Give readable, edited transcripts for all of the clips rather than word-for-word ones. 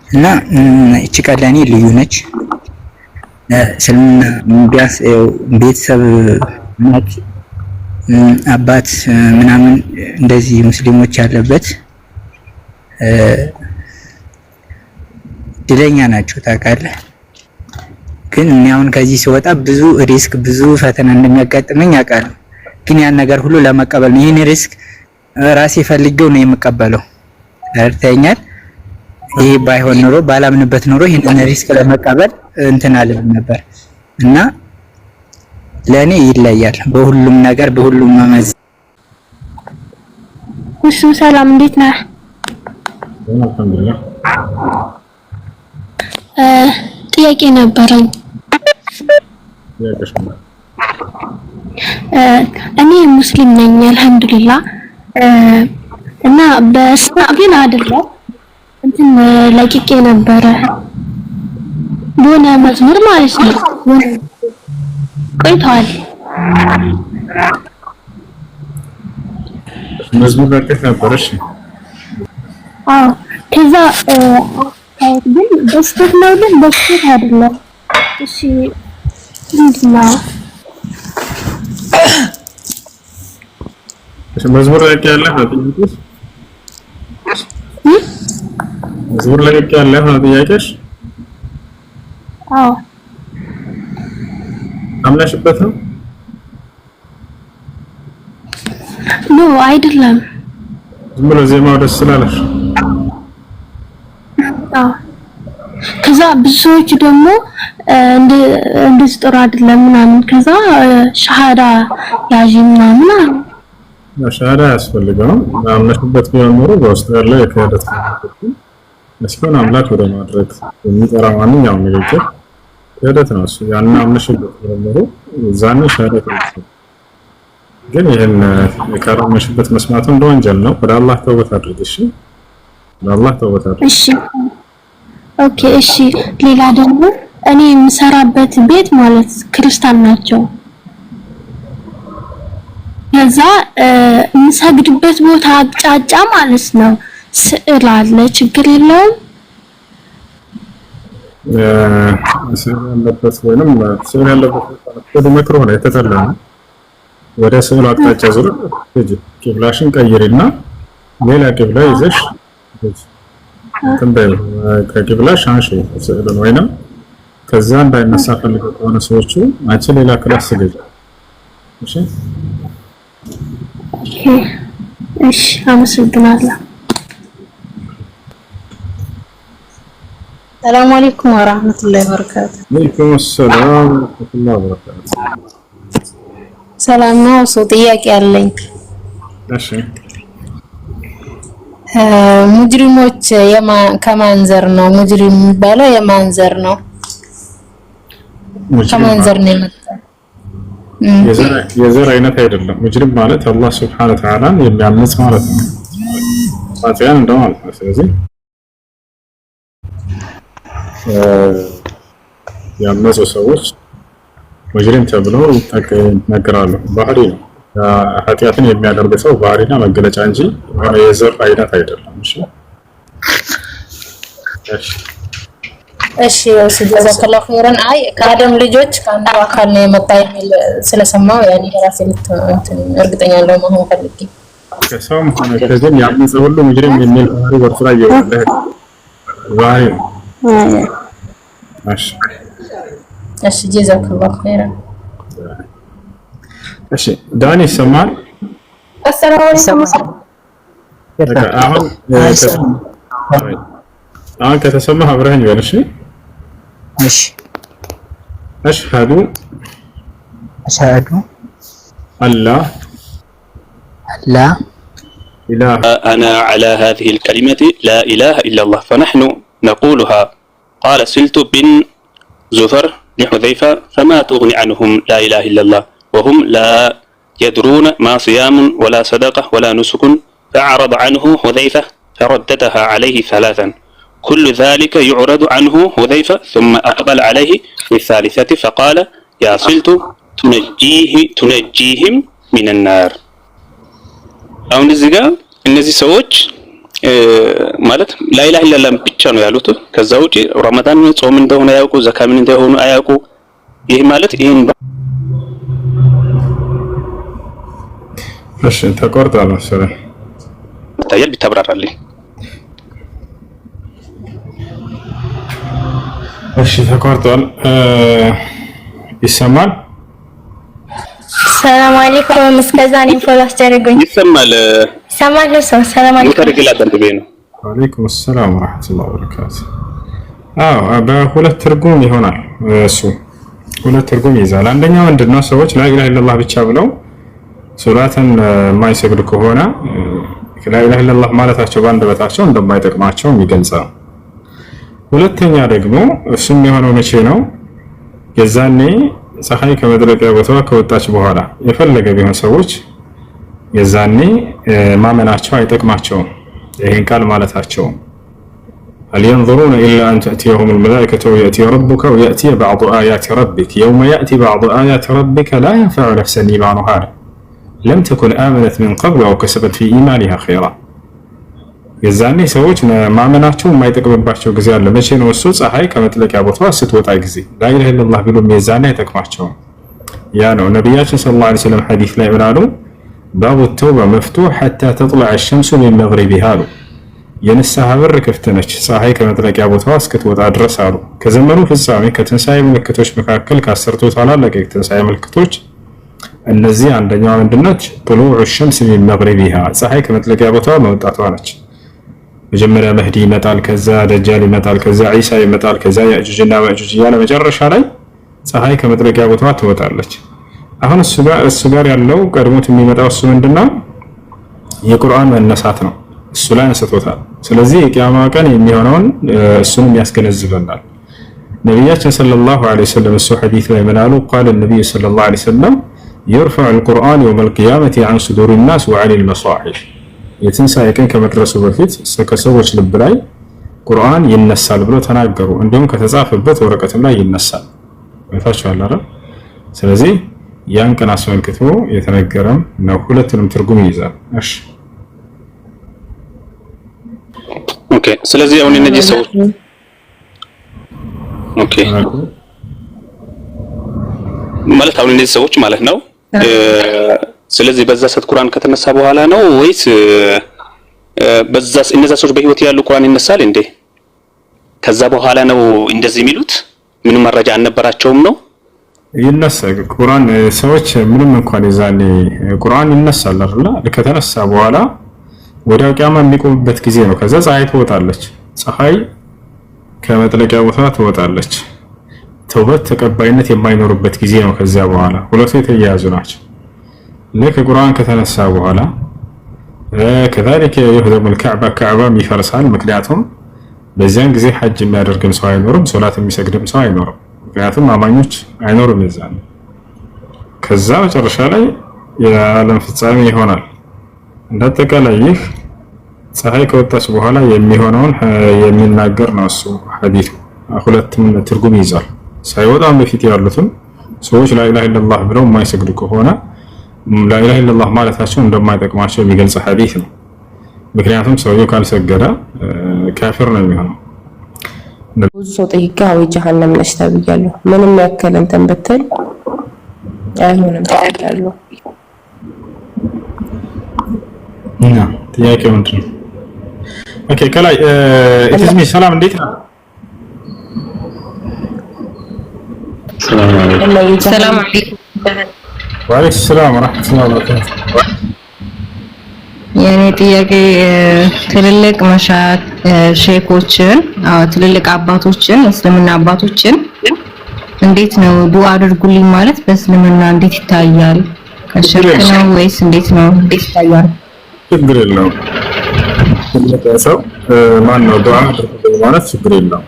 እና እቺ ቀለኔ ልዩ ነች። እስልምና ቢያንስ ቤተሰብ ናት አባት ምናምን እንደዚህ ሙስሊሞች ያለበት ድለኛ ናቸው ታውቃለህ። ግን እኔ አሁን ከዚህ ሲወጣ ብዙ ሪስክ ብዙ ፈተና እንደሚያጋጥመኝ አውቃለሁ። ግን ያን ነገር ሁሉ ለመቀበል ነው ይሄን ሪስክ ራሴ ፈልጌው ነው የምቀበለው። እርተኛል ይሄ ባይሆን ኖሮ ባላምንበት ኖሮ ይሄን ሪስክ ለመቀበል እንትን አልልም ነበር እና ለኔ ይለያል በሁሉም ነገር በሁሉም መመዝ። እሱ ሰላም እንዴት ነህ? አልሐምዱሊላህ። ጥያቄ ነበረኝ። እኔ ሙስሊም ነኝ አልሐምዱሊላህ እና በስማ ግን አይደለም እንትን ለቂቄ ነበረ በሆነ መዝሙር ማለት ነው ቆይቷል። መዝሙር ለቅቄ ነበረሽ? አዎ ከዛ ግን በስተት ነው ግን በስተት አይደለም። እሺ ምንድነው? መዝሙር ለቅቄ ያለህ ነው ጥያቄሽ? መዝሙር ለቅቄ ያለህ ነው ጥያቄሽ? አዎ አምናሽበት ነው? ኖ አይደለም። ዝም ብሎ ዜማው ደስ ስላለሽ? አዎ ከዛ ብዙ ሰዎች ደግሞ እንደዚህ ጥሩ አይደለም ምናምን ከዛ ሻሃዳ ያዢ ምናምን አሉ። ሻሃዳ ያስፈልገው አምናሽበት ቢሆን ኖሮ በውስጥ ያለው የክህደት መስከን አምላክ ወደ ማድረግ የሚጠራ ማንኛውም ንግግር ክህደት ነው። እሱ ያን አምነሽበት ቢሆን ኖሮ ዛኔ ሻሃዳ ነው። ግን ይሄን የካራመሽበት መስማቱ እንደ ወንጀል ነው። ወደ አላህ ተውበት አድርግ። እሺ ለአላህ ተውበት አድርግ። እሺ ኦኬ እሺ። ሌላ ደግሞ እኔ የምሰራበት ቤት ማለት ክርስቲያን ናቸው። ከዛ የምሰግድበት ቦታ አቅጣጫ ማለት ነው ስዕል አለ። ችግር የለውም? ስዕል ያለበት ወይንም ስዕል ያለበት ወደ መክሮ ነው የተጠላ ነው። ወደ ስዕሉ አቅጣጫ ዙር ቂብላሽን ቀይሪና ሌላ ቂብላ ይዘሽ ተንበይ ከቂብላሽ አንሺ ስዕሉን ወይንም ከዛ እንዳይነሳ ፈልገው ከሆነ ሰዎቹ አንቺ ሌላ ክላስ ስገጂ። እሺ እሺ አመሰግናለሁ። ሰላም አለይኩም ወራህመቱላሂ ወበረካቱ። ወአለይኩም ሰላም ወራህመቱላሂ ወበረካቱ። ሰላም ነው። ሰው ጥያቄ አለኝ። እሺ ሙጅሪሞች ከማን ዘር ነው? ሙጅሪም የሚባለው የማን ዘር ነው? ከማን ዘር ነው የመጣው? የዘር አይነት አይደለም። ሙጅሪም ማለት አላህ Subhanahu Wa Ta'ala የሚያምጽ ማለት ነው። ፋቲያን እንደማለት ነው። ስለዚህ ያመጹ ሰዎች ሙጅሪም ተብለው ይነገራሉ። ባህሪ ነው። ኃጢአትን የሚያደርግ ሰው ባህሪና መገለጫ እንጂ የዘር አይነት አይደለም። እሺ እሺ ጀዛከላሁ ኸይራን። አይ ከአደም ልጆች ከአንዱ አካል ነው የመጣ የሚል ስለሰማው ያኔ ራሴ እርግጠኛ ለመሆን ፈልጌ ከሰውም ሆነ ከዚህ ያመጸ ሁሉ ሙጅሪም የሚል ባህሪ ወርፍ ላይ ይወጣል። ባህሪ ነው። እሺ ጀዛከላሁ ኸይራን። እሺ ዳኒ ይሰማል? አሰላሙ አለይኩም። አሁን ከተሰማህ አብረኸኝ በል። እሺ እሺ أشهد ألا لا إله. أنا على هذه الكلمة لا إله إلا الله، فنحن نقولها. قال سلت بن زفر لحذيفة فما تغني عنهم لا إله إلا الله وهم لا يدرون ما صيام ولا صدقة ولا نسك، فأعرض عنه حذيفة فرددها عليه ثلاثا. كل ذلك يعرض عنه حذيفة ثم أقبل عليه بالثالثة فقال يا سلت تنجيهم من النار። አሁን እዚህ ጋር እነዚህ ሰዎች ማለት ላኢላሃ ኢላላህ ብቻ ነው ያሉት። ከዛ ውጪ ረመዳን ጾም እንደሆነ ያውቁ፣ ዘካ ምን እንደሆነ አያውቁ። ይሄ ማለት ይሄን እሺ ተቆርጧል መሰለኝ። ታያል ቢታብራራልኝ። እሺ ተቆርጧል። ይሰማል? ሰላም አለይኩም። እስከዛ እኔን ፎሎ አስደርጉኝ። ይሰማል? ሰማል ሰው ሰላም አለይኩም። ተረግላ ደንብ ነው። ወአለይኩም ሰላም ወራህመቱላሂ ወበረካቱ። በሁለት ትርጉም ይሆናል። እሱ ሁለት ትርጉም ይይዛል። አንደኛው ምንድነው? ሰዎች ላኢላሃ ኢላላህ ብቻ ብለው ሶላትን የማይሰግዱ ከሆነ ላኢላሃ ኢላላህ ማለታቸው በአንደበታቸው እንደማይጠቅማቸው የሚገልጽ ነው። ሁለተኛ ደግሞ እሱም የሆነው መቼ ነው? የዛኔ ፀሐይ ከመጥለቂያ ቦታዋ ከወጣች በኋላ የፈለገ ቢሆን ሰዎች የዛኔ ማመናቸው አይጠቅማቸውም። ይሄን ቃል ማለታቸው هل ينظرون إلا أن تأتيهم الملائكة ويأتي ربك ويأتي بعض آيات ربك يوم يأتي بعض آيات ربك لا ينفع نفسا إيمانها لم تكن آمنت من قبل أو كسبت في إيمانها خيرا የዛኔ ሰዎች ማመናቸው የማይጠቅምባቸው ጊዜ አለ። መቼ ነው እሱ? ፀሐይ ከመጥለቂያ ቦታዋ ስትወጣ ጊዜ ላኢላሃ ኢላላህ ቢሉም የዛኔ አይጠቅማቸውም። ያ ነው ነቢያችን ሰለላሁ ዐለይሂ ወሰለም ሐዲስ ላይ ምናሉ? ባቡ ተውባ መፍቱህ ሐታ ተጥለዐ ሸምሱ ሚን መግሪቢሃ አሉ። የንስሐ በር ክፍት ነች ፀሐይ ከመጥለቂያ ቦታዋ እስክትወጣ ድረስ አሉ። ከዘመኑ ፍጻሜ ከትንሣኤ ምልክቶች መካከል ከአስርቱ ታላላቅ የትንሣኤ ምልክቶች እነዚህ አንደኛዋ ምንድነች? ጥሉዕ ሸምስ ሚን መግሪቢሃ ፀሐይ ከመጥለቂያ ቦታዋ መውጣቷ ነች። መጀመሪያ መህዲ ይመጣል፣ ከዛ ደጃል ይመጣል፣ ከዛ ዒሳ ይመጣል፣ ከዛ ያእጁጅና ማእጁጅ እያለ መጨረሻ ላይ ፀሐይ ከመጥለቂያ ቦታዋ ትወጣለች። አሁን እሱ ጋር ያለው ቀድሞት የሚመጣው እሱ ምንድነው? የቁርአን መነሳት ነው። እሱ ላይ አንስቶታል። ስለዚህ የቂያማ ቀን የሚሆነውን እሱንም ያስገነዝበናል። ነቢያችን ሰለላሁ ዐለይሂ ወሰለም እሱ ሐዲስ ላይ ምን አሉ? ቃለ ነቢዩ ሰለላሁ ዐለይሂ ወሰለም يرفع القرآن يوم القيامة عن صدور الناس وعن المصاحف የትንሣኤ ቀን ከመድረሱ በፊት ከሰዎች ልብ ላይ ቁርአን ይነሳል ብሎ ተናገሩ። እንዲሁም ከተጻፈበት ወረቀትም ላይ ይነሳል። ወይታችኋል አይደል? ስለዚህ ያን ቀን አስመልክቶ የተነገረም ነው። ሁለቱንም ትርጉም ይይዛል። እሺ ኦኬ። ስለዚህ አሁን እነዚህ ሰዎች ኦኬ ማለት አሁን እነዚህ ሰዎች ማለት ነው ስለዚህ በዛ ሰዓት ቁርአን ከተነሳ በኋላ ነው ወይስ በዛ እነዛ ሰዎች በህይወት ያሉ ቁርአን ይነሳል እንዴ? ከዛ በኋላ ነው እንደዚህ የሚሉት? ምንም መረጃ አልነበራቸውም ነው? ይነሳል ቁርአን። ሰዎች ምንም እንኳን ይዛኔ ቁርአን ይነሳል አይደል? ከተነሳ በኋላ ወዲያው ቂያማ የሚቆምበት ጊዜ ነው። ከዛ ፀሐይ ትወጣለች። ፀሐይ ከመጥለቂያ ቦታ ትወጣለች። ተውበት ተቀባይነት የማይኖርበት ጊዜ ነው። ከዚያ በኋላ ሁለቱ የተያያዙ ናቸው። ልክ ቁርአን ከተነሳ በኋላ كذلك يهدم الكعبة كعبة ይፈርሳል። ምክንያቱም በዚያን ጊዜ ሐጅ የሚያደርግም ሰው አይኖርም፣ ሶላት የሚሰግድም ሰው አይኖርም። ምክንያቱም አማኞች አይኖርም እዛን። ከዛ መጨረሻ ላይ የዓለም ፍጻሜ ይሆናል። እንደተቀለ ይህ ፀሐይ ከወጣች በኋላ የሚሆነውን የሚናገር ነው እሱ ሐዲሱ። ሁለቱም ትርጉም ይይዛል። ሳይወጣም በፊት ያሉትን ሰዎች ላኢላሃ ኢላላህ ብለው የማይሰግዱ ከሆነ ላኢላሃ ኢላላህ ማለታቸው እንደማይጠቅማቸው የሚገልጽ ሐዲስ ነው። ምክንያቱም ሰውየው ካልሰገደ ካፊር ነው የሚሆነው። ብዙ ሰው ጠይቃ ወይ ጀሃነም ነሽ ተብያለሁ። ምንም ያክል እንትን ብትል አይሆንም ተብያለሁ። እና ጥያቄው ምንድን ነው? ኦኬ ከላይ ኢትዝሚ ሰላም እንዴት ነው? ሰላም አለይኩም ወአለይኩም ሰላም ወራህመቱላሂ ወበረካቱ። የኔ ጥያቄ ትልልቅ ሼኮችን ትልልቅ አባቶችን እስልምና አባቶችን እንዴት ነው ዱዓ አድርጉልኝ ማለት በእስልምና እንዴት ይታያል? ከሽርክ ነው ወይስ እንዴት ነው? እንዴት ይታያል? ችግር የለውም። ትልቅ ሰው ማን ነው ዱዓ አድርጉልኝ ማለት ችግር የለውም።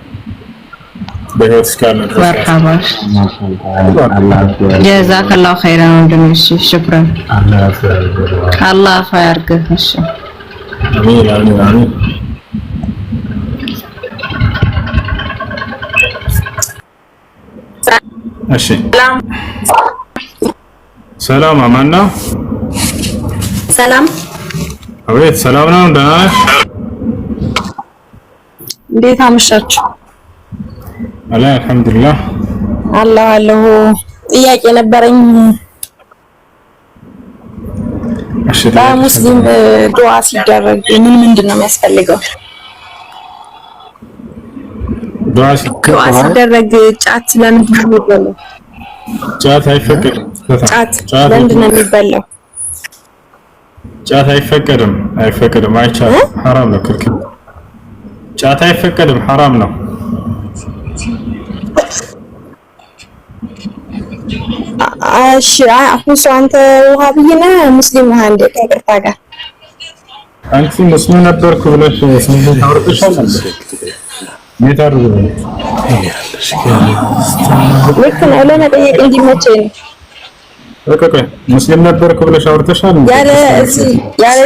በህይወት እስካለ ድረስ ጀዛከላሁ ኸይራን ወንድምሽ ሽክራን አላህ ያርግህ። እሺ አሚን አሚን አሚን። እሺ ሰላም አማና ሰላም አቤት ሰላም ነው። ደህና ነሽ? እንዴት አመሻችሁ? አልሐምዱሊላህ አለሁ። ጥያቄ ነበረኝ። በሙስሊም ዱዓ ሲደረግ ምንድን ነው የሚያስፈልገው? ዱዓ ሲደረግ ጫት ለምንድን ነው የሚበላው? ጫት አይፈቀድም። ጫት ለምንድን ነው የሚበላው? ጫት አይፈቀድም፣ አይቻልም። ሐራም ነው፣ ክልክል። ጫት አይፈቀድም፣ ሐራም ነው። እሺ አሁን አንተ ውሃብይ ነህ ሙስሊም ነህ? እንደ ከቅርታ ጋር አንቺ ሙስሊም ነበርኩ ብለሽ ስንት አውርተሻል? የታርጉ ልክ ነው። ለመጠየቅ እንዲመቸኝ ነው። ቆይ ሙስሊም ነበርኩ ብለሽ አውርተሻል? ያለ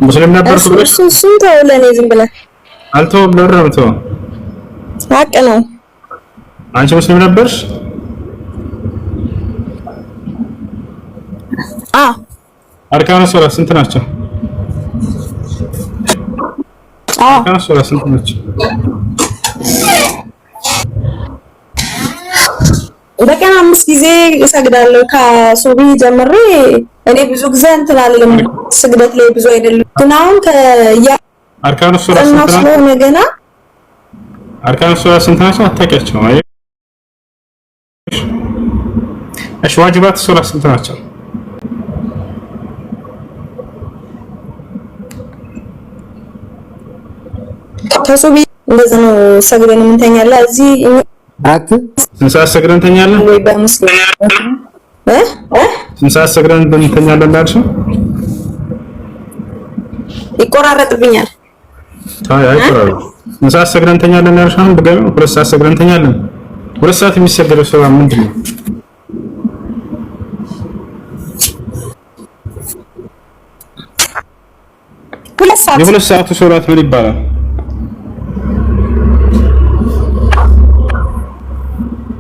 ሙስሊም ነበርኩ ብለሽ እሱን ተው፣ ለኔ ዝም ብለህ አልተውም። ለምን ተው? ሀቅ ነው። አንቺ ሙስሊም ነበርሽ? አርካኑ ሶላት ስንት ናቸው? አርካኑ ሶላት ስንት ናቸው? በቀን 5 ጊዜ እሰግዳለሁ ከሱቢ ጀምሬ። እኔ ብዙ ጊዜ እንትን አልልም፣ ስግደት ላይ ብዙ አይደለም። ግን አሁን አርካኑ ሶላት ስንት ናቸው? ገና አርካኑ ሶላት ስንት ናቸው? አታውቂያቸውም? አይ እሺ ዋጅባት ሶላት ስንት ናቸው? ከሱቢ እንደዛ ነው ሰግደን እንተኛለን። እዚህ ስንት ሰዓት ሰግደን እንተኛለን? ወይ በሙስሊም ስንት ሰዓት ሰግደን እንተኛለን እንዳልሽው? ይቆራረጥብኛል። አይቆራረጥም። ስንት ሰዓት ሰግደን እንተኛለን እንዳልሽው? አሁን ድጋሚ 2 ሰዓት ሰግደን እንተኛለን። 2 ሰዓት የሚሰገደው ሶላት ምንድን ነው? የሁለት ሰዓቱ ሶላት ምን ይባላል?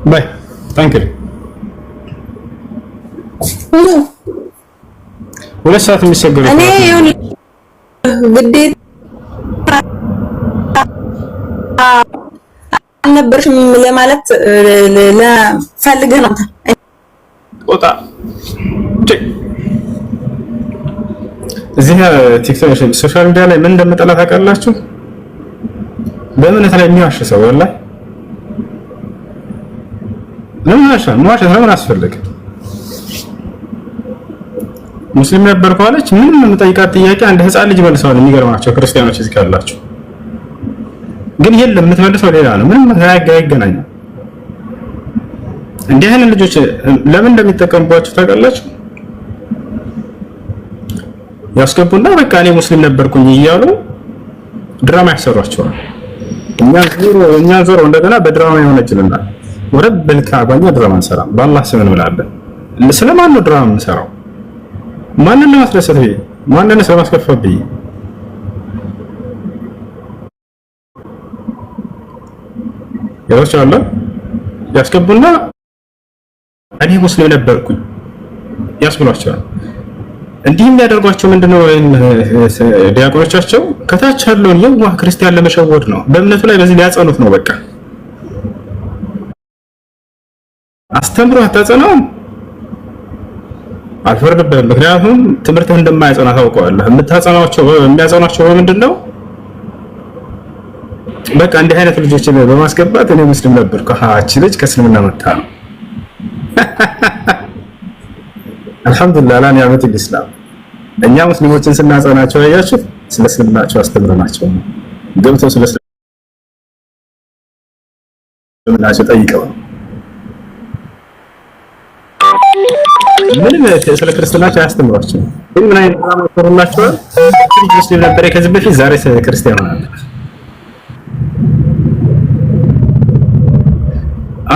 ባይ ታንክሪ 2 ሰዓት የሚሰገደው እኔ ግዴታ አልነበርሽም ለማለት ለፈልገህ ነው። ወጣ እዚህ ቲክቶክ ሶሻል ሚዲያ ላይ ምን እንደምጠላ ታውቃላችሁ? በእምነት ላይ የሚዋሽ ሰው ወላሂ ለምን ዋሸት ለምን አስፈልግ? ሙስሊም ነበር ካለች ምንም የምጠይቃት ጥያቄ አንድ ህፃን ልጅ መልሰዋል። የሚገርማቸው ክርስቲያኖች እዚህ ካላችሁ ግን የለም የምትመልሰው ሌላ ነው። ምንም አይገናኝም። እንዲህ አይነት ልጆች ለምን እንደሚጠቀሙባቸው ታውቃላችሁ? ያስገቡና በቃ እኔ ሙስሊም ነበርኩኝ እያሉ ድራማ ያሰሯቸዋል። እኛ ዞሮ እንደገና በድራማ ይሆነችልናል። ወረብል ከዕባኛ ድራማ እንሰራም። በአላህ ስም እንምላለን። ስለማን ነው ድራማ የምንሰራው? ማንን ለማስደሰት ብዬ? ማንን ስለማስከፋት ብዬ? ያውቻለ ያስገቡና እኔ ሙስሊም ነበርኩኝ ያስብሏቸዋል። እንዲህ የሚያደርጓቸው ምንድነው? ዲያቆኖቻቸው ከታች ያለውን የዋህ ክርስቲያን ለመሸወድ ነው። በእምነቱ ላይ በዚህ ሊያጸኑት ነው። በቃ አስተምሮ አታጸናውም፣ አልፈርድብህም። ምክንያቱም ትምህርትህ እንደማያጸና ታውቀዋለህ። የሚያጸናቸው በምንድነው? በቃ እንዲህ አይነት ልጆችን በማስገባት እኔ ሙስሊም ነበርኩ፣ እቺ ልጅ ከእስልምና መጣ ነው። አልሐምዱሊላህ ላን ያመት ኢስላም። እኛ ሙስሊሞችን ስናጸናቸው ያያችሁ ስለ እስልምናቸው አስተምረናቸው ገብተው ስለ እስልምናቸው ጠይቀው ምንም ስለ ክርስትናቸው አያስተምሯቸው። ግን ምን አይነት ድራማ ይሰሩላቸዋል? ሙስሊም ነበር ከዚህ በፊት ዛሬ ክርስቲያን ሆናል።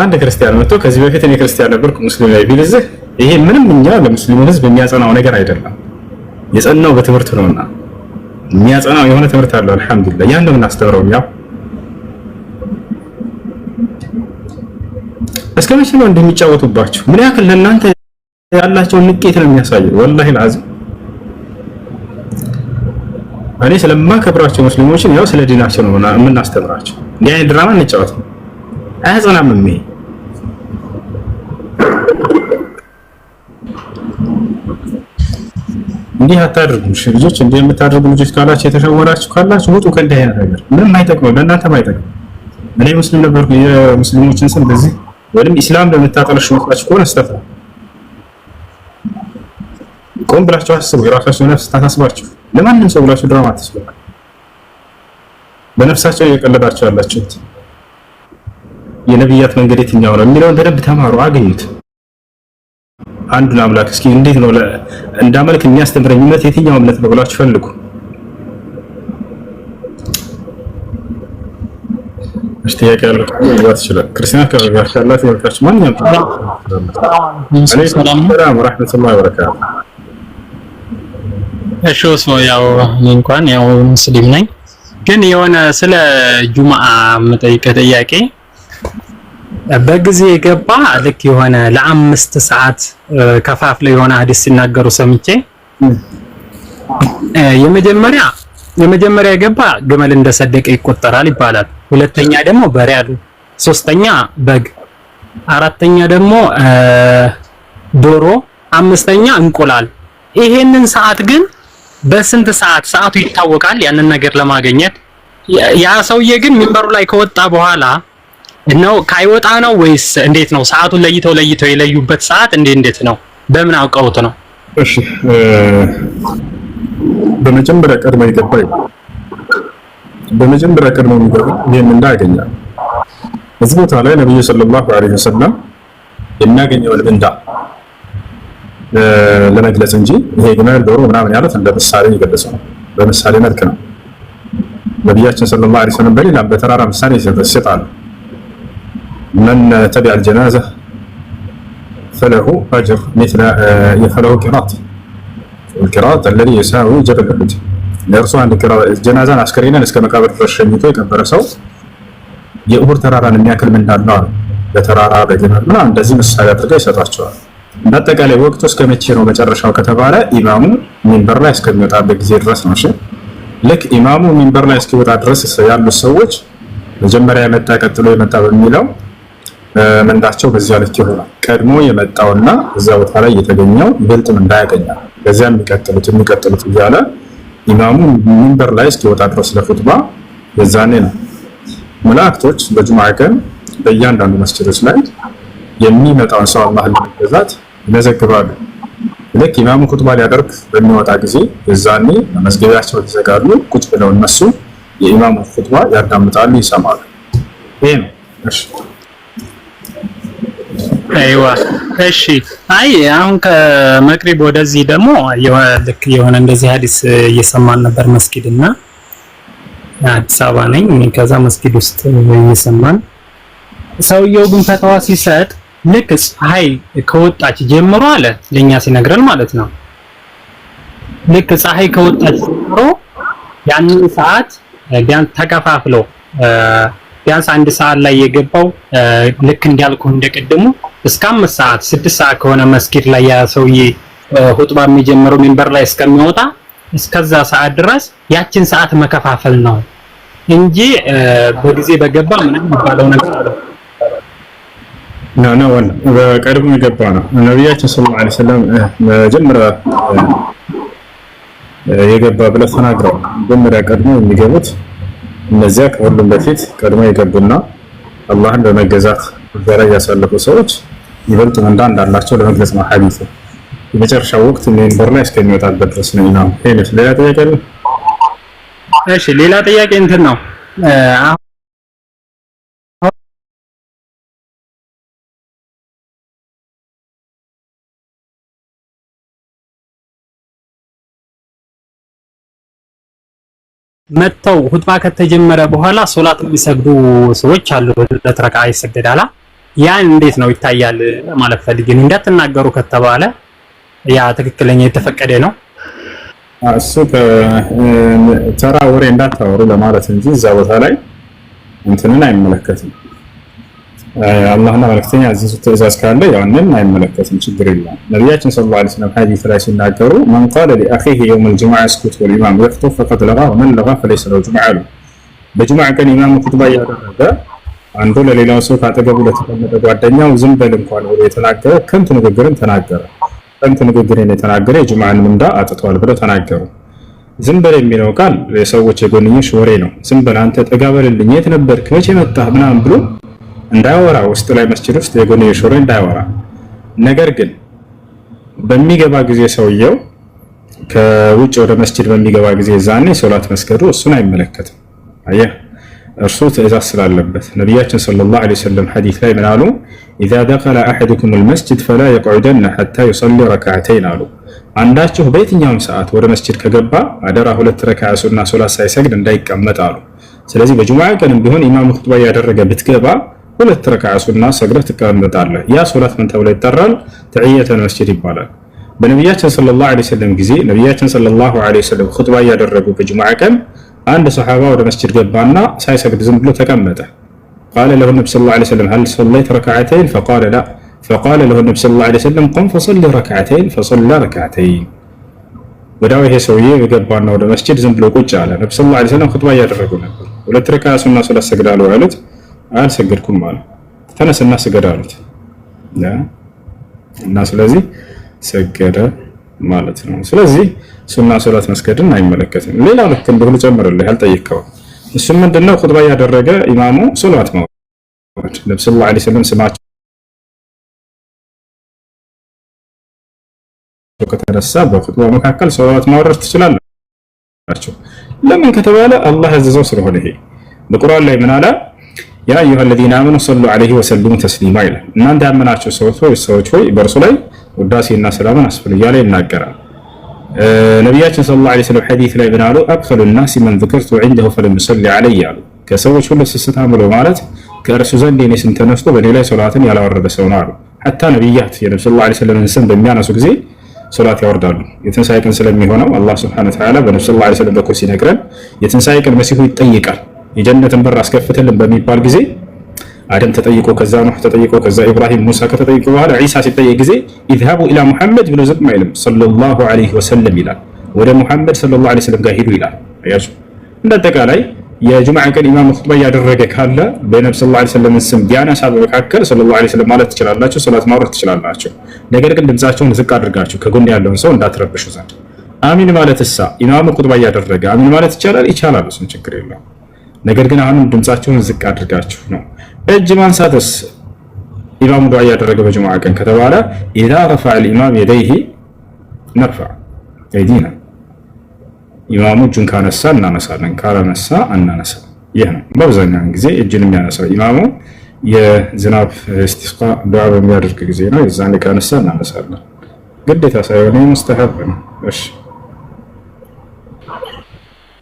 አንድ ክርስቲያን መጥቶ ከዚህ በፊት እኔ ክርስቲያን ነበርኩ ሙስሊም ላይ ቢልዝህ ይሄ ምንም እኛ ለሙስሊሙ ህዝብ የሚያጸናው ነገር አይደለም። የጸናው በትምህርት ነውና የሚያጸናው የሆነ ትምህርት አለው። አልሐምዱሊላህ ያን ነው እናስተምረው። ያው እስከ መቼ ነው እንደሚጫወቱባችሁ? ምን ያክል ለእናንተ ያላቸውን ንቄት ነው የሚያሳየው። ወላሂ العظيم እኔ ስለማከብራቸው ሙስሊሞችን ያው ስለ ዲናቸው ነው የምናስተምራቸው። እንዲህ አይነት ድራማ እንጫወት አያጸናም። እንዲህ አታድርጉ ልጆች። እንዲህ የምታደርጉ ልጆች ካላችሁ የተሸወራችሁ ካላችሁ ውጡ ከእንዲህ አይነት ነገር። ምንም አይጠቅመው፣ ለእናንተም አይጠቅም። እኔ ሙስሊም ነበርኩ። የሙስሊሞችን ስም በዚህ ወይም ኢስላም ለምታጠለሹ መስላችሁ ከሆነ ስህተት ነው። ቆም ብላችሁ አስቡ። የራሳችሁ ነፍስ ታሳስባችሁ። ለማንም ሰው ብላችሁ ድራማ አትስሩ። በነፍሳቸው እየቀለዳችሁ ያላችሁት የነብያት መንገድ የትኛው ነው የሚለውን በደንብ ተማሩ፣ አገኙት። አንዱን አምላክ እስኪ እንዴት ነው እንዳመልክ የሚያስተምረኝ እምነት የትኛው እምነት ነው ብላችሁ ፈልጉ። ጥያቄ ያለው ይወት ይችላል። ክርስቲያን ካላችሁ ወልካችሁ ማንኛውም ሰላም ወራህመቱላሂ ወበረካቱ። እሺ ያው እንኳን ያው ሙስሊም ነኝ፣ ግን የሆነ ስለ ጁማአ የምጠይቀህ ጥያቄ በጊዜ የገባ ልክ የሆነ ለ5 ሰዓት ከፋፍለው የሆነ ሐዲስ ሲናገሩ ሰምቼ የመጀመሪያ የገባ ግመል እንደሰደቀ ይቆጠራል ይባላል። ሁለተኛ ደግሞ በሬ አሉ፣ ሶስተኛ በግ፣ አራተኛ ደግሞ ዶሮ፣ አምስተኛ እንቁላል። ይሄንን ሰዓት ግን በስንት ሰዓቱ ይታወቃል? ያንን ነገር ለማግኘት ያ ሰውዬ ግን ሚንበሩ ላይ ከወጣ በኋላ ነው ካይወጣ ነው ወይስ እንዴት ነው? ሰዓቱን ለይተው የለዩበት ሰዓት እንዴት ነው? በምን አውቀውት ነው? እሺ በመጀመሪያ ቀድሞ የሚገባ ይሄን እንዳያገኛል። እዚህ ቦታ ላይ ነብዩ ሰለላሁ ዐለይሂ ወሰለም የሚያገኘውን ምንዳ ለመግለጽ እንጂ ይሄ ግመል ዶሮ ምናምን ያሉት እንደ ምሳሌ ይገለጽ ነው። በምሳሌ መልክ ነው። ነብያችን ሰለላሁ ዐለይሂ ወሰለም በሌላም በተራራ ምሳሌ ይሰጣሉ። من تبع الجنازة فله أجر مثل فله قراط، والقراط الذي يساوي جبل أحد. لرسول عند الجنازة عسكرينا اسك مقابر الشميتو يكبر سو የኡሁድ ተራራን የሚያክል ምን እንዳለው በተራራ በግመል ምናምን እንደዚህ ምሳሌ አድርገው ይሰጣቸዋል። በአጠቃላይ ወቅቱ እስከ መቼ ነው መጨረሻው ከተባለ ኢማሙ ሚንበር ላይ እስከሚወጣበት ጊዜ ድረስ ነው። እሺ ልክ ኢማሙ ሚንበር ላይ እስኪወጣ ድረስ ያሉት ሰዎች መጀመሪያ የመጣ ቀጥሎ የመጣ በሚለው መንዳቸው በዚያ ልክ ይሆናል። ቀድሞ የመጣውና እዛ ቦታ ላይ የተገኘው ይበልጥም እንዳያገኛል። በዚያም የሚቀጥሉት እያለ ኢማሙ ሚንበር ላይ እስኪወጣ ድረስ ለኹጥባ የዛኔ ነው። መላእክቶች በጁምዓ ቀን በእያንዳንዱ መስጂዶች ላይ የሚመጣውን ሰው አላህን ለመገዛት ይመዘግባሉ። ልክ ኢማሙ ኹጥባ ሊያደርግ በሚወጣ ጊዜ የዛኔ መዝገቢያቸው ይዘጋሉ። ቁጭ ብለው እነሱ የኢማሙ ኹጥባ ያዳምጣሉ፣ ይሰማሉ። ይሄ ነው። አይዋ እሺ። አይ አሁን ከመቅሪብ ወደዚህ ደግሞ ልክ የሆነ እንደዚህ ሐዲስ እየሰማን ነበር መስጊድና አዲስ አበባ ነኝ። ከዛ መስጊድ ውስጥ እየሰማን ሰውየው ግን ፈተዋ ሲሰጥ ልክ ፀሐይ ከወጣች ጀምሮ አለ ለኛ ሲነግረን ማለት ነው። ልክ ፀሐይ ከወጣች ጀምሮ ያንን ሰዓት ቢያንስ ተከፋፍሎ ቢያንስ 1 ሰዓት ላይ የገባው ልክ እንዲያልኩ እንደቀደሙ እስከ 5 ሰዓት 6 ሰዓት ከሆነ መስጊድ ላይ ያ ሰውዬ ኹጥባ የሚጀምረው ሚንበር ላይ እስከሚወጣ እስከዛ ሰዓት ድረስ ያችን ሰዓት መከፋፈል ነው እንጂ በጊዜ በገባ ምንም የሚባለው ነገር አለ ነው። በቀድሞ የገባ ነው። ነብያችን ሰለላሁ ዐለይሂ ወሰለም መጀመሪያ የገባ ብለው ተናግረው መጀመሪያ ቀድሞ የሚገቡት እነዚያ ከሁሉም በፊት ቀድሞ የገቡና አላህን በመገዛት ደረጃ ያሳለፉ ሰዎች ይበልጥ እንዳላቸው ለመግለጽ ነው ሐዲሱ። የመጨረሻው ወቅት ሚንበር ላይ እስከሚወጣበት ድረስ ነው። እና ሄነስ ሌላ ጥያቄ አለ? እሺ ሌላ ጥያቄ እንትን ነው መተው ኹጥባ ከተጀመረ በኋላ ሶላት የሚሰግዱ ሰዎች አሉ። ለተረካ ይሰግዳላ። ያን እንዴት ነው ይታያል ማለት ፈልጌ ነው። እንዳትናገሩ ከተባለ ያ ትክክለኛ የተፈቀደ ነው። እሱ ተራ ወሬ እንዳታወሩ ለማለት እንጂ እዛ ቦታ ላይ እንትንን አይመለከትም። አላህና መልእክተኛ አዚዙ ትእዛዝ ካለ ያንን አይመለከትም፣ ችግር የለም። ነቢያችን ሰለላሁ ዐለይሂ ወሰለም ሐዲስ ላይ ሲናገሩ መን ቃለ ሊአኺሂ የውም አልጁሙዓ እስኩት ወልኢማም የኽጡብ ፈቀድ ለጋ ወመን ለጋ ፈለይሰ ለሁ ጁሙዓ አሉ። በጁሙዓ ቀን ኢማሙ ኹጥባ እያደረገ አንዱ ለሌላው ሰው ካጠገቡ ለተቀመጠ ጓደኛው ዝም በል እንኳን ብሎ የተናገረ ከንቱ ንግግርን ተናገረ። ከንቱ ንግግርን የተናገረ የጁሙዓን ምንዳ አጥቷል ብለው ተናገሩ። ዝም በል የሚለው ቃል የሰዎች የጎንዮሽ ወሬ ነው። ዝም በል አንተ ጠጋ በልልኝ፣ የት ነበርክ፣ መቼ መጣህ ምናምን ብሎ እንዳያወራ፣ ውስጥ ላይ መስጂድ ውስጥ የጎንዮሽ ወሬ እንዳያወራ። ነገር ግን በሚገባ ጊዜ ሰውየው ከውጭ ወደ መስጂድ በሚገባ ጊዜ ዛኔ ሶላት መስገዱ እሱን አይመለከትም። አየህ እርሱ ትእዛዝ ስላለበት ነቢያችን ሰለላሁ ዐለይሂ ወሰለም ሐዲስ ላይ ምን አሉ? ኢዛ ደኸለ አሐዱኩም አልመስጂድ ፈላ የቅዑደነ ሐታ ዩሰሊ ረክዓተይን አሉ። አንዳችሁ በየትኛውም ሰዓት ወደ መስጂድ ከገባ አደራ 2 ረክዓ ሱና ሶላት ሳይሰግድ እንዳይቀመጥ አሉ። ስለዚህ በጁሙዓ ቀንም ቢሆን ኢማሙ ኹጥባ ያደረገ ብትገባ 2 ረክዓ ሱና ሰግደህ ትቀመጣለህ። ያ ሶላት ምን ተብሎ ይጠራል? ተሕየተል መስጂድ ይባላል። በነቢያችን ሰለላሁ ዐለይሂ ወሰለም ጊዜ ነቢያችን ሰለላሁ ዐለይሂ ወሰለም ኹጥባ ያደረጉ በጁሙዓ ቀን አንድ ሰሃባ ወደ መስጂድ ገባና ሳይሰግድ ዝም ብሎ ተቀመጠ። ቃለ ለሁ ነብዩ ሰለላሁ ዐለይሂ ወሰለም ሀል ሰለይተ ረክዓተይን ፈቃለ ላ ፈቃለ ለሁ ነብዩ ሰለላሁ ዐለይሂ ወሰለም ቁም ፈሰሊ ረክዓተይን ፈሰላ ረክዓተይን። ወዲያው ይሄ ሰውዬ የገባና ወደ መስጂድ ዝም ብሎ ቁጭ አለ። ነብዩ ሰለላሁ ዐለይሂ ወሰለም ኹጥባ እያደረጉ ነበር። 2 ረክዓ ሱና ሶላት ሰግዳለሁ አሉት። አልሰገድኩም አለ። ተነስና ስገድ አሉት እና ስለዚህ ሰገደ ማለት ነው። ስለዚህ ሱና ሶላት መስገድን አይመለከትም። ሌላው ልክ እንደሁ ልጨምርልህ ያልጠየቅከው እሱም ምንድነው? ኹጥባ ያደረገ ኢማሙ ሶላት ማውረድ ነብዩ ሰለላሁ ዐለይሂ ወሰለም ስማቸው ከተነሳ በኹጥባ መካከል ሶላት ማውረድ ትችላላችሁ። ለምን ከተባለ አላህ ያዘዘው ስለሆነ። ይሄ በቁርአን ላይ ምን አለ? ያ አዩሃ الذين آمنوا صلوا عليه وسلموا تسليما ይላል። እናንተ ያመናችሁ ሰዎች ሆይ በእርሱ ላይ ውዳሴና ሰላምን አስፍኑ እያለ ይናገራል። ነቢያችን ሰለላሁ ዐለይሂ ወሰለም ሐዲስ ላይ ምን አሉ? አብኸሉ الناس من ذكرت عنده فلم يصلي علي አሉ። ከሰዎች ሁሉ ስስታም ብሎ ማለት ከእርሱ ዘንድ የኔ ስም ተነስቶ በኔ ላይ ሶላትን ያላወረደ ሰው ነው አሉ። ሐታ ነቢያት የነብዩ ሰለላሁ ዐለይሂ ወሰለም ስም በሚያነሱ ጊዜ ሶላት ያወርዳሉ። የትንሳኤ ቀን ስለሚሆነው አላህ ሱብሓነሁ ወተዓላ በነብዩ ሰለላሁ ዐለይሂ ወሰለም በኩል ሲነግረን የትንሳኤ ቀን መሲሁ ይጠይቃል። የጀነትን በር አስከፍትልን በሚባል ጊዜ አደም ተጠይቆ ከዛ ኑህ ተጠይቆ ከዛ ኢብራሂም ሙሳ ከተጠይቆ በኋላ ዒሳ ሲጠይቅ ጊዜ ኢዝሃቡ ኢላ ሙሐመድ ብሎ ዝም አይልም፣ ሰለላሁ ዐለይሂ ወሰለም ይላል። ወደ ሙሐመድ ሰለላሁ ዐለይሂ ወሰለም ጋር ሂዱ ይላል። አያችሁ፣ እንደ አጠቃላይ የጁምዓ ቀን ኢማም ኹጥባ ያደረገ ካለ በነብዩ ሰለላሁ ዐለይሂ ወሰለም ስም ቢያነሳ በመካከል ሰለላሁ ዐለይሂ ወሰለም ማለት ትችላላችሁ፣ ሶላት ማውረድ ትችላላችሁ። ነገር ግን ድምጻቸውን ዝቅ አድርጋችሁ ከጎን ያለውን ሰው እንዳትረብሹ ዘንድ። አሚን ማለት እሳ ኢማም ኹጥባ ያደረገ አሚን ማለት ይቻላል፣ ይቻላል፣ እሱን ችግር የለውም። ነገር ግን አሁንም ድምጻቸውን ዝቅ አድርጋችሁ ነው። እጅ ማንሳትስ ኢማሙ ዱዓ ያደረገ በጁሙዓ ቀን ከተባለ ኢዛ ረፈዐ الإمام يديه نرفع أيدينا ኢማሙ እጁን ካነሳ እናነሳለን፣ ካላነሳ አናነሳ። ይህ ነው በአብዛኛው ጊዜ እጅን የሚያነሳው ኢማሙ የዝናብ እስቲስቃ ዱዓ በሚያደርግ ጊዜ ነው። የዛኔ ካነሳ እናነሳለን። ግዴታ ሳይሆን ሙስተሐብ ነው። እሺ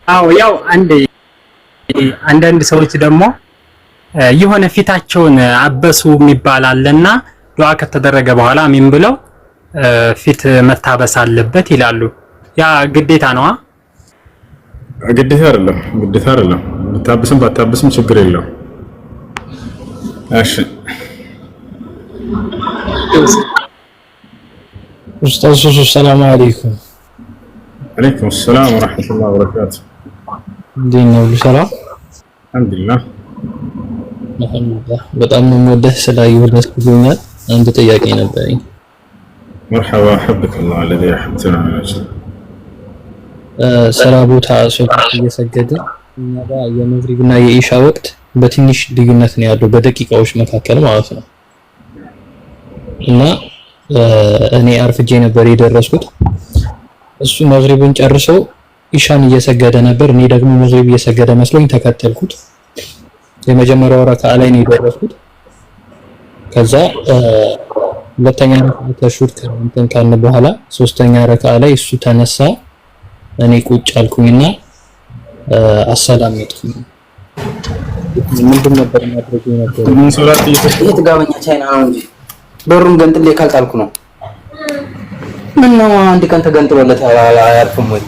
አዎ ያው አንዳንድ ሰዎች ደግሞ የሆነ ፊታቸውን አበሱ የሚባል አለና ዱዓ ከተደረገ በኋላ አሚን ብለው ፊት መታበስ አለበት ይላሉ። ያ ግዴታ ነው? ግዴታ አይደለም። ብታብስም ባታብስም ችግር የለው። እሺ ኡስታዝ ሰላም አለይኩም። ወአለይኩም ሰላም ወራህመቱላሂ ወበረካቱ። እንዴት ነው? ሰላም አልሐምዱሊላህ። በጣም የምወደህ ስላየሁት ደስ ብሎኛል። አንድ ጥያቄ ነበረኝ። መርሐባ حبك الله الذي يحبنا ስራ ቦታ ሶላት እየሰገደ እኛ ጋር የመግሪብና የኢሻ ወቅት በትንሽ ልዩነት ነው ያለው፣ በደቂቃዎች መካከል ማለት ነው። እና እኔ አርፍጄ ነበር የደረስኩት። እሱ መግሪብን ጨርሶ ኢሻን እየሰገደ ነበር። እኔ ደግሞ መግሪብ እየሰገደ መስሎኝ ተከተልኩት። የመጀመሪያው ረካዓ ላይ ነው የደረስኩት። ከዛ ሁለተኛ ረካዓ ተሽሁድ ካልን በኋላ ሶስተኛ ረካዓ ላይ እሱ ተነሳ፣ እኔ ቁጭ አልኩኝና አሰላም አለይኩም። ምንድን ነበር ማድረግ ነበር? ምን ሶላት እየተጋበኛ ቻይና ነው እንጂ በሩን ገንጥሌ ካልጣልኩ ነው። ምን ነው አንድ ቀን ተገንጥሎለት አያርፍም ወይ?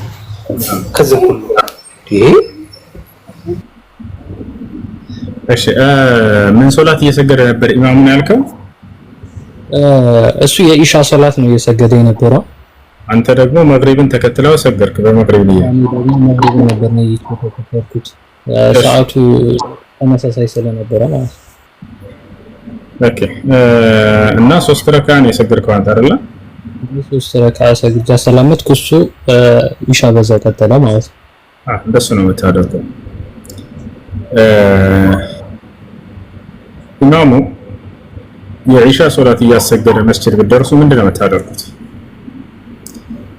ከዚህ ሁሉ እሺ ምን ሶላት እየሰገደ ነበር ኢማሙን ያልከው? እሱ የኢሻ ሶላት ነው እየሰገደ የነበረው። አንተ ደግሞ መግሪብን ተከትለው ሰገድክ። በመግሪብ ላይ ደግሞ መግሪብ ነበር ነው የተከተልኩት ሰዓቱ ተመሳሳይ ስለነበረ ማለት ነው። ኦኬ እና 3 ረካ ነው የሰገድከው አንተ አይደለ? 3 ረካ ሰግጃ ሰላመት ኩሱ ኢሻ በዛው ቀጠለ ማለት ነው። እንደሱ ነው የምታደርገው። ኢማሙ የኢሻ ሶላት እያሰገደ መስጂድ ብትደርሱ ምንድነው የምታደርጉት?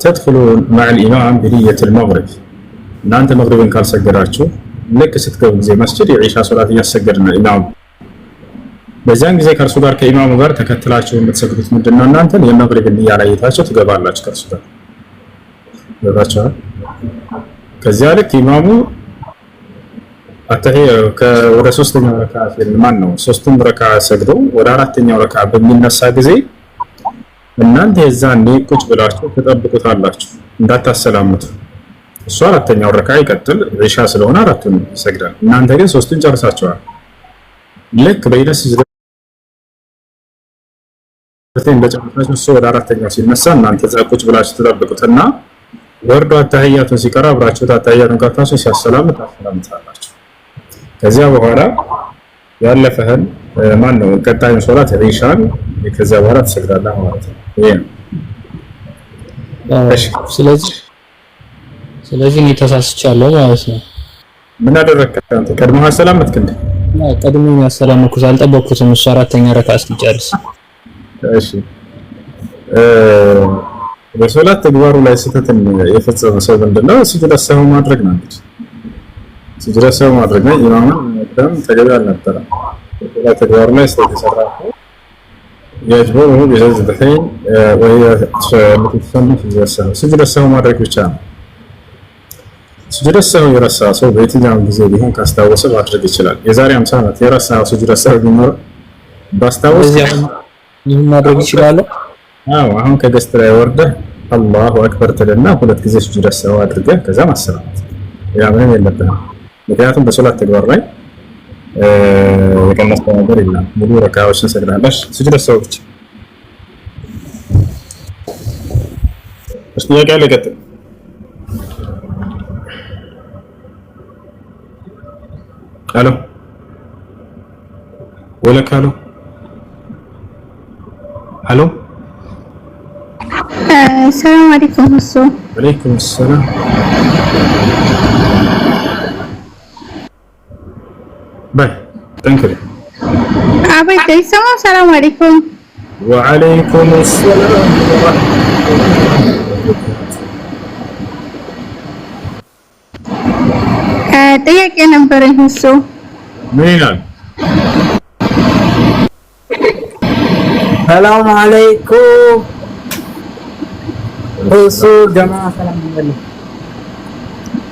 تدخلوا مع الإمام بنية المغرب እናንተ መግሪብን ካልሰገዳችሁ ልክ ስትገቡ ጊዜ መስጂድ የኢሻ ሶላት እያሰገድና ኢማሙ በዚያን ጊዜ ከእርሱ ጋር ከኢማሙ ጋር ተከትላችሁ የምትሰግዱት ምንድነው? እናንተ የመግሪብን ንያ ላይ ይታችሁ ትገባላችሁ ከእርሱ ጋር ገባችሁ። ከዚያ ልክ ኢማሙ ወደ 3ኛው ረካ ማን ነው 3ቱን ረካ ሰግዶ ወደ 4ኛው ረካ በሚነሳ ጊዜ እናንተ የዛኔ ቁጭ ብላችሁ ተጠብቁታላችሁ እንዳታሰላሙት። እሱ 4ኛው ረካ ይቀጥል ኢሻ ስለሆነ 4ቱን ይሰግዳል። እናንተ ግን 3ቱን ጨርሳችኋል። ልክ በይነስ እንደጨረሳችሁ እሱ ወደ 4ኛው ሲነሳ እናንተ እዛ ቁጭ ብላችሁ ተጠብቁትና ወርዶ አታህያቱን ሲቀራ አብራችሁ አታህያቱን ቀርታችሁ ሲያሰላምት ታሰላምታላችሁ። ከዚያ በኋላ ያለፈህን ማን ነው ቀጣዩን ሶላት ኢሻን ከዚያ በኋላ ትሰግዳለህ ማለት ነው። ይሄ ነው። እሺ ስለዚህ እኔ ተሳስቻለሁ ማለት ነው። ምን አደረግክ አንተ? ቀድመህ አሰላመትክ እንዴ? ቀድሜ ያሰላመኩት አልጠበቅኩትም እሱ 4ኛ ረካ እስኪጨርስ። እሺ በሶላት ተግባሩ ላይ ስህተትን የፈጸመ ሰው ምንድነው? ስጁድ ሰው ማድረግ ነው እንግዲህ ስጁድ ሰው ማድረግ ነው። ኢማሙን መቅደም ተገቢ አልነበረም። በሶላት ተግባሩ ላይ ስህተት የሰራ ሰው يجبره بسجدتين وهي متسنة في السهو سجد السهو ማድረግ ብቻ ነው። ስጁድ السهو የረሳ ሰው በየትኛውም ጊዜ ቢሆን ካስታወሰ ማድረግ ይችላል። የዛሬ 50 ዓመት የረሳ ስጁድ السهو ቢኖር ባስታወስ ይሄን ማድረግ ይችላል። አሁን ከገስት ላይ ወርደህ አላሁ አክበር ትልና 2 ጊዜ ስጁድ السهو አድርገህ ከዛ ማሰላመት ያ ምንም የለብህም። ምክንያቱም በሶላት ተግባር ላይ የቀነሰ ነገር የለም። ሙሉ ረካዎችን ሰግዳለሽ ስጁድ السهو ብቻ። እሺ ጥያቄ አለ ቀጥል። አሎ ወለካ አሎ አሎ ሰላም አለይኩም እሱ ወአለይኩም ሰላም ባይ ጠንክሪ አቤት ይሰማ ሰላም አለይኩም ወአለይኩም ሰላም ጥያቄ ነበረኝ እሱ ምን ይላል? ሰላም አለይኩም እሱ ጀማ ሰላም አለይኩም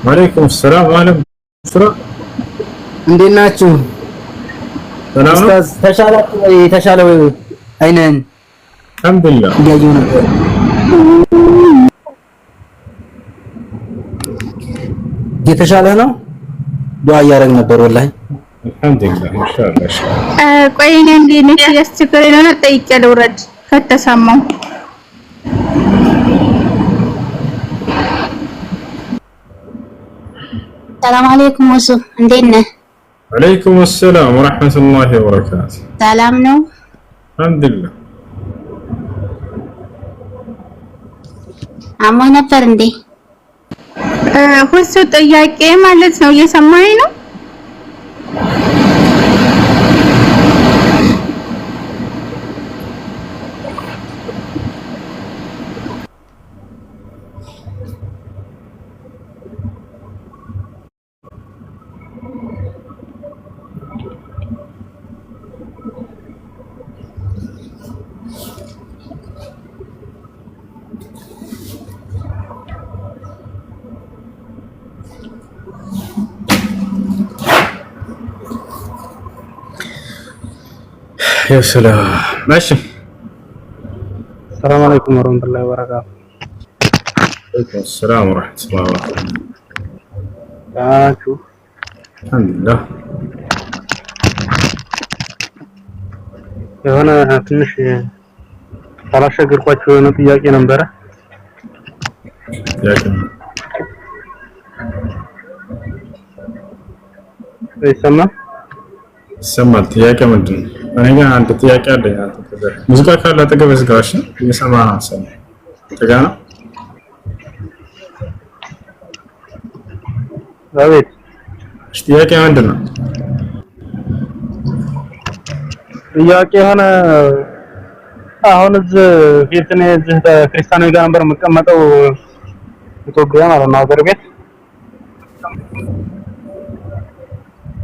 ወአለይኩም ሰላም ወአለይኩም ሰላም እንዴት ናችሁ? ሰላም ነው። ተሻለ ወይ? አይነን አልሐምዱሊላህ እያየሁ ነበር። የተሻለ ነው። ዱዓ እያደረግን ነበር ወላሂ አልሐምዱሊላህ ኢንሻአላህ። ቆይ እኔ እንዴት ያስቸገረኝ ነው ጠይቄ ልውረድ ከተሰማው። ሰላም አለይኩም ወሱ እንዴት ነህ? ወአለይኩም ሰላም ወራህመቱላሂ ወበረካቱ። ሰላም ነው አልሐምዱሊላህ። አሞህ ነበር እንዴ? ሁሱ ጥያቄ ማለት ነው እየሰማኸኝ ነው? يا سلام ماشي. السلام عليكم ورحمة الله وبركاته. وعليكم السلام ورحمة الله وبركاته. شوف الحمد لله. የሆነ ትንሽ አላሸገርኳችሁ የሆነ ጥያቄ ነበረ። ይሰማል። ጥያቄ ምንድን ነው? እኔ ጋር አንድ ጥያቄ አለኝ። ሙዚቃ ካለ አጠገብ ዝጋሽ። እየሰማ ነው ሰማ ተጋ ነው። አቤት። ጥያቄ ምንድን ነው? ጥያቄ የሆነ አሁን እዚህ ፊት ነው እዚህ ክርስቲያኖች ጋር ነበር የምቀመጠው ኢትዮጵያ ማለት ነው ሀገር ቤት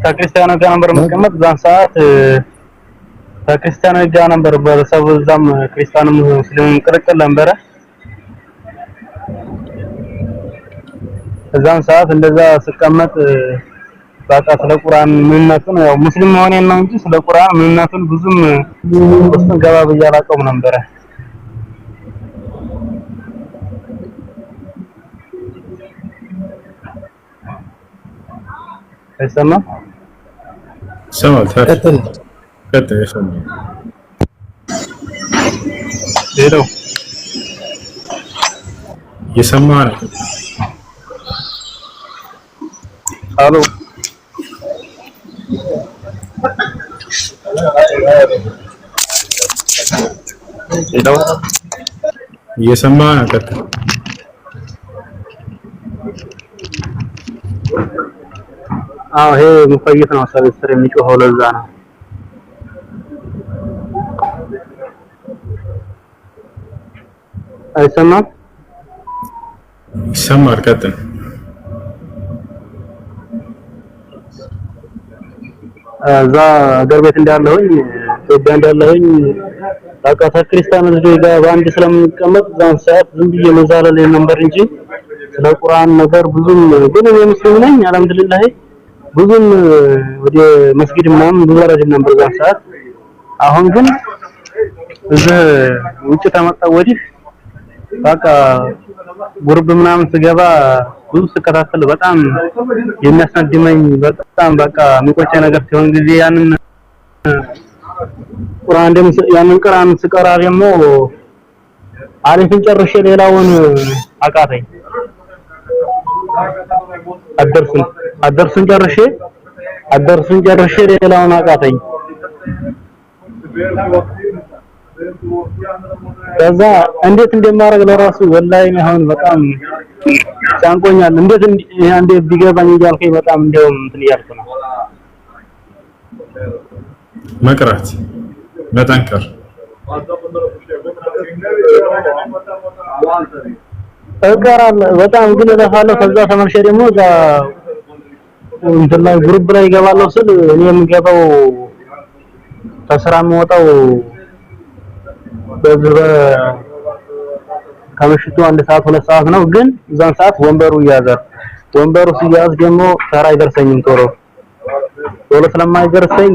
ከክርስቲያኖች ጋር ነበር የምቀመጥ እዛን ሰዓት ከክርስቲያኖች ጋር ነበር በሰው እዛም ክርስቲያንም ሙስሊምም ቅልቅል ነበረ እዛን ሰዓት እንደዛ ስቀመጥ በቃ ስለ ቁርአን ምንነቱን ያው ሙስሊም መሆኔን ነው እንጂ ስለ ቁርአን ምንነቱን ብዙም ውስጥ ገባ ብያላቀው ነበር አይሰማም ሰማል ቀጥል ይሰማል ሄሎ ይሰማል አሎ ሄሎ እየሰማ ነው ቀጥል አዎ ይሄ ሙፈይት ነው ሰብስር የሚጮኸው ለዛ ነው አይሰማም ይሰማል ቀጥል እዛ አገር ቤት እንዳለሁኝ ኢትዮጵያ እንዳለሁኝ በቃ ክርስቲያኖች ጋር በአንድ ስለምንቀመጥ ዛን ሰዓት ዝም ብዬ መዛለል ነበር እንጂ ስለ ቁርአን ነገር ብዙም ግን እኔ ሙስሊም ነኝ አልሐምዱሊላህ ብዙም ወደ መስጊድ ምናምን ብዙ አላደም ነበር ዛን ሰዓት አሁን ግን እዚህ ውጭ ተመጣው ወዲህ በቃ ጉርብ ምናምን ስገባ ብዙ ስከታተል በጣም የሚያስነድመኝ በጣም በቃ የሚቆጨኝ ነገር ሲሆን ጊዜ ያንን ቁርአን ስቀራ ደግሞ አሪፍን ጨርሼ ሌላውን አቃተኝ አደርስን ጨርሼ ሌላውን አቃተኝ ከዛ እንዴት እንደማረግ ለራሱ ወላሂ አሁን በጣም ጫንቆኛል እንዴት ቢገባኝ እያልኩኝ በጣም እንደውም እንትን እያልኩ ነው መቅራት መጠንከር እቀራለሁ በጣም ግን እለፋለሁ ከዛ ተመልሼ ደግሞ እዛ እንትን ላይ ግሩፕ ላይ እገባለሁ ስል እኔ የምገባው ከስራ የምወጣው ከምሽቱ 1 ሰዓት 2 ሰዓት ነው ግን እዛን ሰዓት ወንበሩ ይያዛል ወንበሩ ሲያዝ ደግሞ ተራ አይደርሰኝም ቶሎ ስለማይደርሰኝ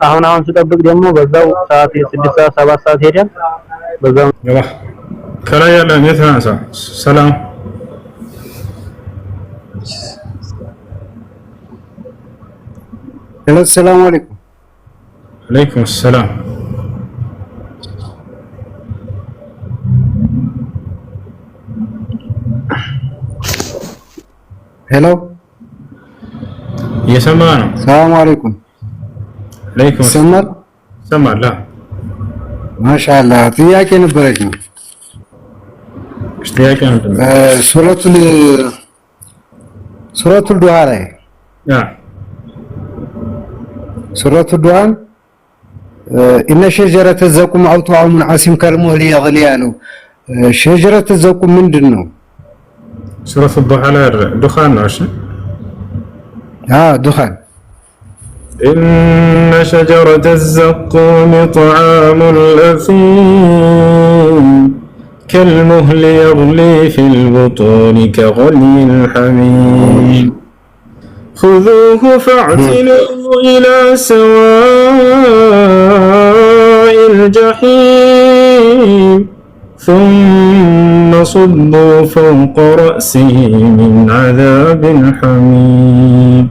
አሁን ስጠብቅ ደግሞ በዛው ሰዓት 6 ሰዓት 7 ሰዓት ሄደን በዛው ከላይ ያለ ነታንሳ ሰላም السلام عليكم عليكم السلام هلو يسمعنا السلام عليكم عليكم السلام سمع لا ما شاء الله ጥያቄ ነበረኝ ጥያቄ ነበር ሱረቱል ዱሃ ላይ ሱረቱል ዱሃ إن شجرة الزقوم أو طعام عسيم كالمهل يغلي له شجرة الزقوم ምንድነው سورة الضحى لا دخان عشان دخان إن شجرة الزقوم طعام الأثيم كالمهل يغلي في البطون كغلي الحميم خذوه فاعتلوه إلى سواء الجحيم ثم صبوا فوق رأسه من عذاب الحميم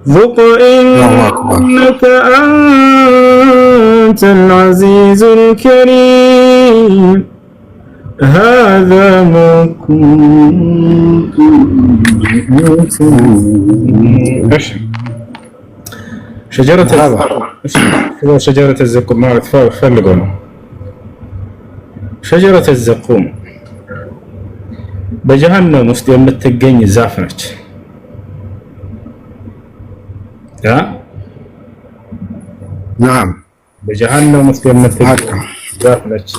ذق إنك أنت أنت العزيز الكريم هذا ما كنت شجرة الزقوم ما فلقونه شجرة الزقوم በጀሃነም ውስጥ የምትገኝ ዛፍ ነች። نعم በጀሃነም ውስጥ የምትገኝ ዛፍ ነች።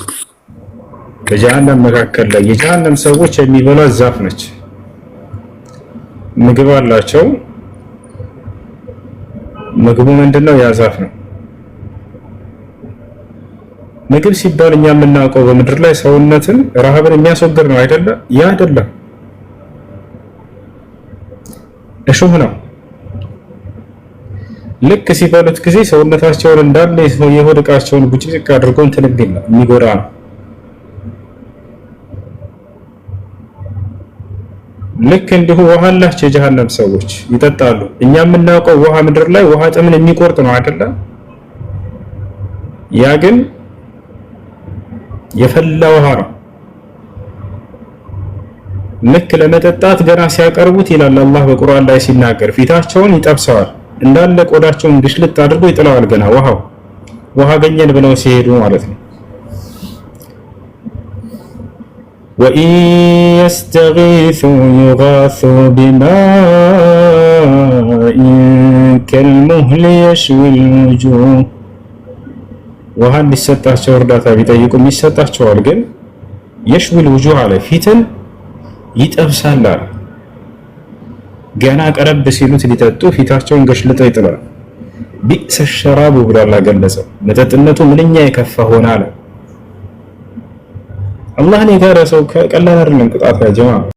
በጀሃነም መካከል ላይ የጀሃነም ሰዎች የሚበሏት ዛፍ ነች። ምግብ አላቸው። ምግቡ ምንድነው? ያ ዛፍ ነው። ምግብ ሲባል እኛ የምናውቀው በምድር ላይ ሰውነትን ረሃብን የሚያስወግድ ነው አይደለ? ያ አይደለም፣ እሾህ ነው። ልክ ሲበሉት ጊዜ ሰውነታቸውን እንዳለ የሆድ ዕቃቸውን ቡጭቅ አድርጎ እንትን ነው የሚጎዳ ነው። ልክ እንዲሁ ውሃ አላቸው የጀሃነም ሰዎች ይጠጣሉ። እኛ የምናውቀው ውሃ ምድር ላይ ውሃ ጥምን የሚቆርጥ ነው አይደለ? ያ ግን የፈላ ውሃ ነው። ልክ ለመጠጣት ገና ሲያቀርቡት ይላል አላህ በቁርአን ላይ ሲናገር ፊታቸውን ይጠብሰዋል፣ እንዳለ ቆዳቸውን ግሽልጥ አድርጎ ይጥለዋል። ገና ውሃ አገኘን ብለው ሲሄዱ ማለት ነው። ወኢን የስተጊሱ ዩጋሱ ቢማኢን ከልሙህሊ የሽዊል ውጁህ ውሃ እንዲሰጣቸው እርዳታ ቢጠይቁም ይሰጣቸዋል። ግን የሽዊል ውጁህ አለ ፊትን ይጠብሳል አለ። ገና ቀረብ ሲሉት ሊጠጡ ፊታቸውን ገሽልጠው ይጥላል። ቢእሰ ሸራቡ ብሏል ገለጸው። መጠጥነቱ ምንኛ የከፋ ሆነ አለ። አላህን የጋረ ሰው ቀላል አይደለም ቅጣት ያ ጀማ